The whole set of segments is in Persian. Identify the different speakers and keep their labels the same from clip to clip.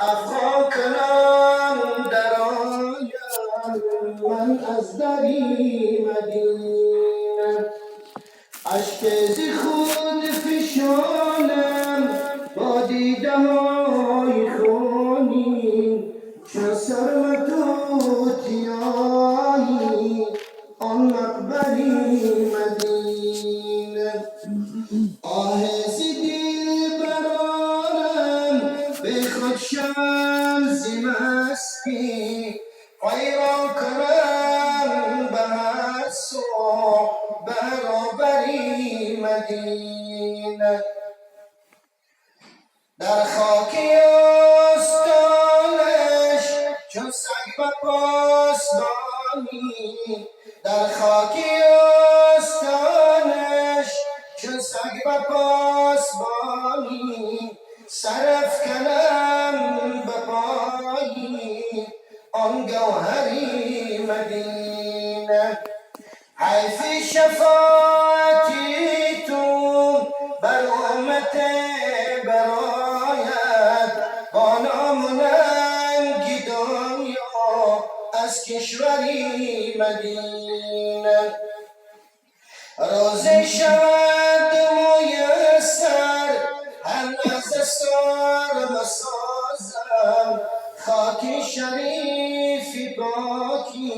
Speaker 1: افغان کنان درآیم من از دری مدینه، اشک ز خود فشانم با دیده های خونین، چون سرمتوتیایی آن مقبری مدینه. آه ز دل برارم به خود شوم ز مستی، حیران کنم به هر سو برابری مدینه. در خاک آستانش چون سگ به پاسبانی، در خاک آستانش چون سگ به پاسبانی، سرافکنم به پایی آن گوهری مدینه. حیف شفاعتی تو بر امت برایت، با نام و ننگ دنیا از کشوری مدینه. روز شود میسر هر لحظه سرم سازم، خاک شریفی پاکی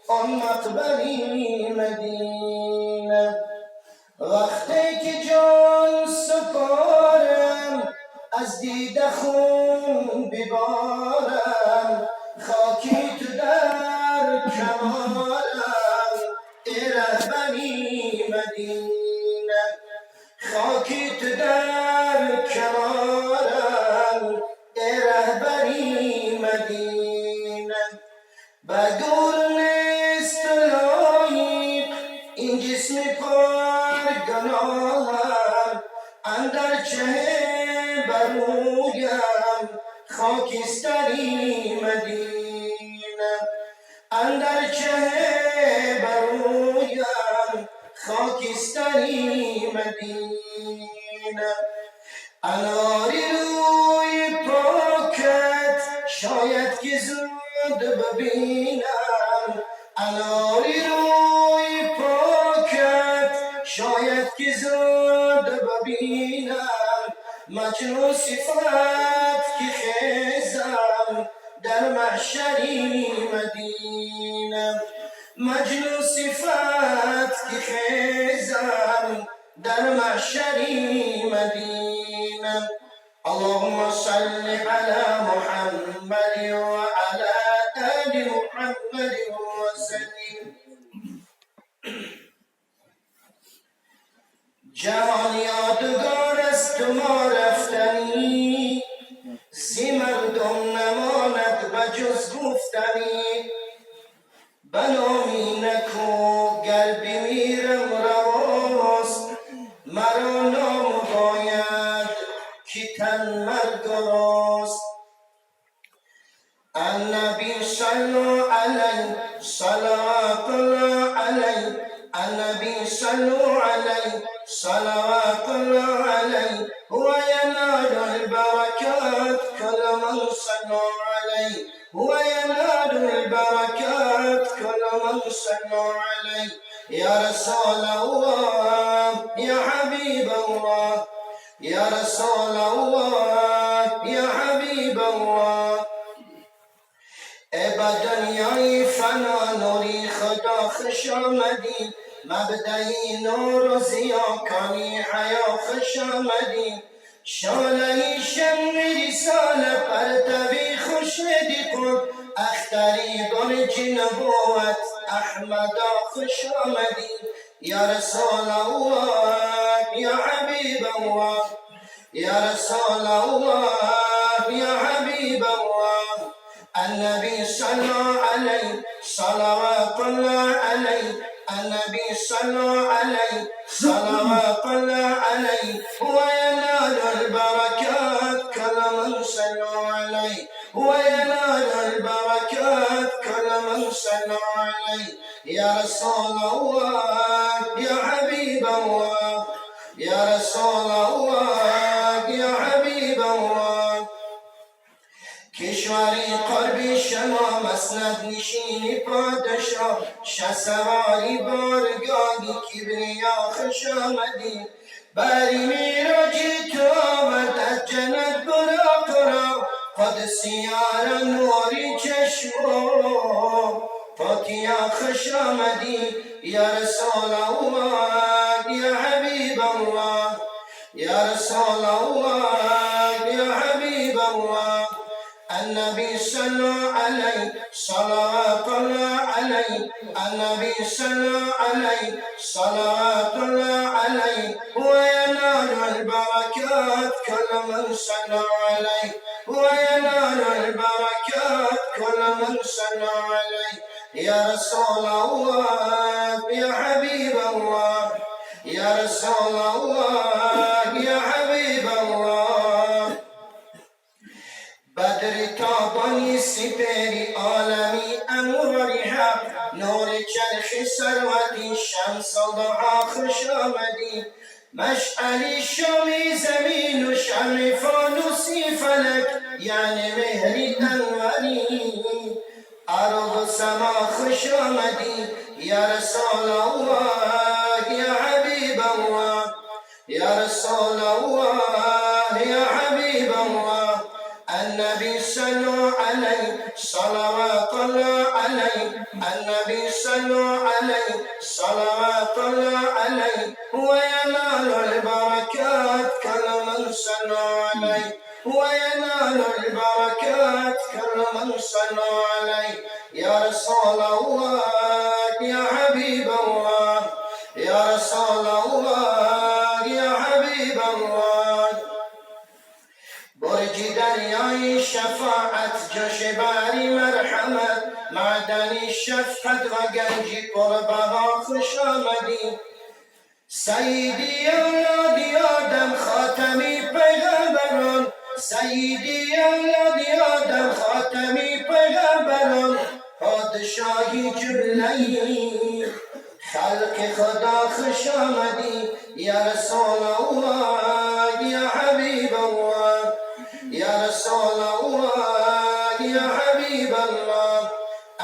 Speaker 1: آن مقبری مدینه. وقتی که جان سپارم از دیده خون ببارم، خاکی تو در کنارم ای رهبری مدینه. خاکی تو در کنارم ای رهبری مدینه. بدور نیست لایق این جسم پرگناهم، اندر چه برویم خاکستری مدینه. اندر چه برویم خاکستری مدینه. اناری روی پاکت شاید که زود ببینم، اناری روی پاکت شاید که زود ببینم، مجنون صفت که خیزم در محشری مدینه. مجنون صفت که خیزم در محشری مدینه. اللهم صل على محمد وعلى آل محمد وسلم. جهان یادگار است و ما رفتنی، زی مردم نماند بجز گفتنی. بنامی نکو گر بمیرم رواست، مرا نام باید که تن مرگ راست. النبی صلو علیه صلوات الله علیه، النبی صلو علیه صلوات الله علیه، هو ینال البرکات کل من صلو علیه، هو ینال البرکات کل من صلو علیه. یا رسول الله یا حبیب الله، یا رسول الله یا حبیب الله. ای با دنیای فنا نوری خدا خوش آمدی، مبدعی نور و ضیاکانی حیا خوش آمدی. شاله شم رساله پرتوی خوشنودی قرب، اختری برج نبوت احمدا خوش آمدی. یا رسول الله یا حبیب الله، یا رسول الله یا حبیب الله. النبي صلى عليه صلوات الله عليه، النبي صلى عليه صلوات الله عليه، هو ينال البركات كل من صلى عليه، هو ينال البركات كل من صلى عليه. يا رسول الله يا حبيب الله، يا رسول الله يا حبيب الله. کشوری قرب شما مسند نشینی پادشاه شهسواری بارگاهی کبریا خوش آمدی بری میراجی تو آورد از جنت برا قدسیار نوری چشم فاکیا خوش آمدی یا رسول الله یا حبیب الله یا رسول الله یا حبیب الله النبي صلى عليه صلوات الله عليه النبي صلى عليه صلوات الله عليه وينال البركات كل من صلى عليه وينال البركات كل من صلى عليه يا رسول الله يا حبيب الله يا رسول الله يا حبيب الله بدر تابانی سپری عالمی انواری حق نور چرخ سروتی شمس الضحا خوش آمدی مشعلی شامی زمین و شم فانوسی فلک یعنی مهری انواری ارض سما خوش آمدی یا رسول الله یا حبیب الله یا رسول الله یا حبیب الله النبي صلوا عليه صلوات الله عليه النبي صلوا عليه صلوات الله عليه وينال البركات كل من صلى عليه وينال البركات كل من صلى عليه يا رسول الله يا حبيب الله يا رسول الله يا حبيب الله برج دریای شفاعت جوش باری مرحمت معدنی شفقت و گنجی پربها خوش آمدی سیدی اولادی آدم خاتمی پیغمبران سیدی اولادی آدم خاتمی پیغمبران پادشاهی جمله خلق خدا خوش آمدی یا رسول الله یا حبیب الله يا رسول الله يا حبيب الله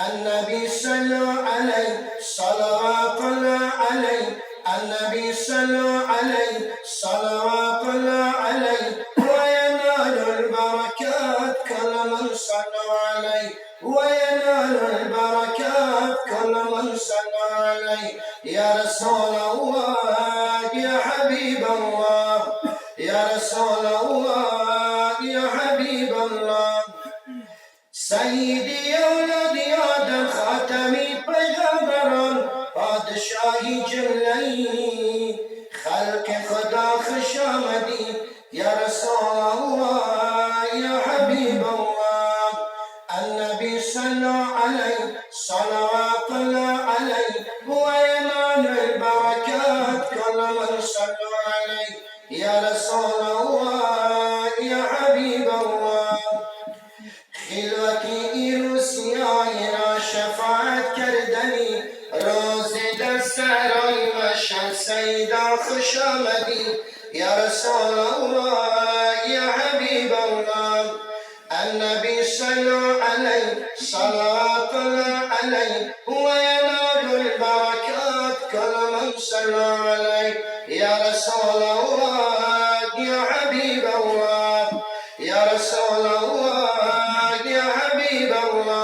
Speaker 1: النبي صلى عليه صلوات الله عليه النبي صلى عليه صلوات الله عليه وينال البركات كل من صلى عليه وينال البركات كل من صلى عليه يا رسول الله يا حبيب الله يا رسول الله يا حبيب الله سيدي اولاد آدم خاتمی پیغمبران پادشاهی جمله خلق خدا خوش آمدی یا رسول الله یا حبیب الله النبي صلى عليه صلوات الله عليه وينال البركات كل من صلى عليه يا رسول الله يا حبيب الله خلوتی روسیای را شفاعت کردنی روز در سرای مشهد سیدا خوش آمدی یا رسول الله یا حبیب الله النبي صلى عليه صلوات الله عليه وينال البركات كل من صلى عليه يا رسول الله يا حبيب الله يا رسول الله يا حبيب الله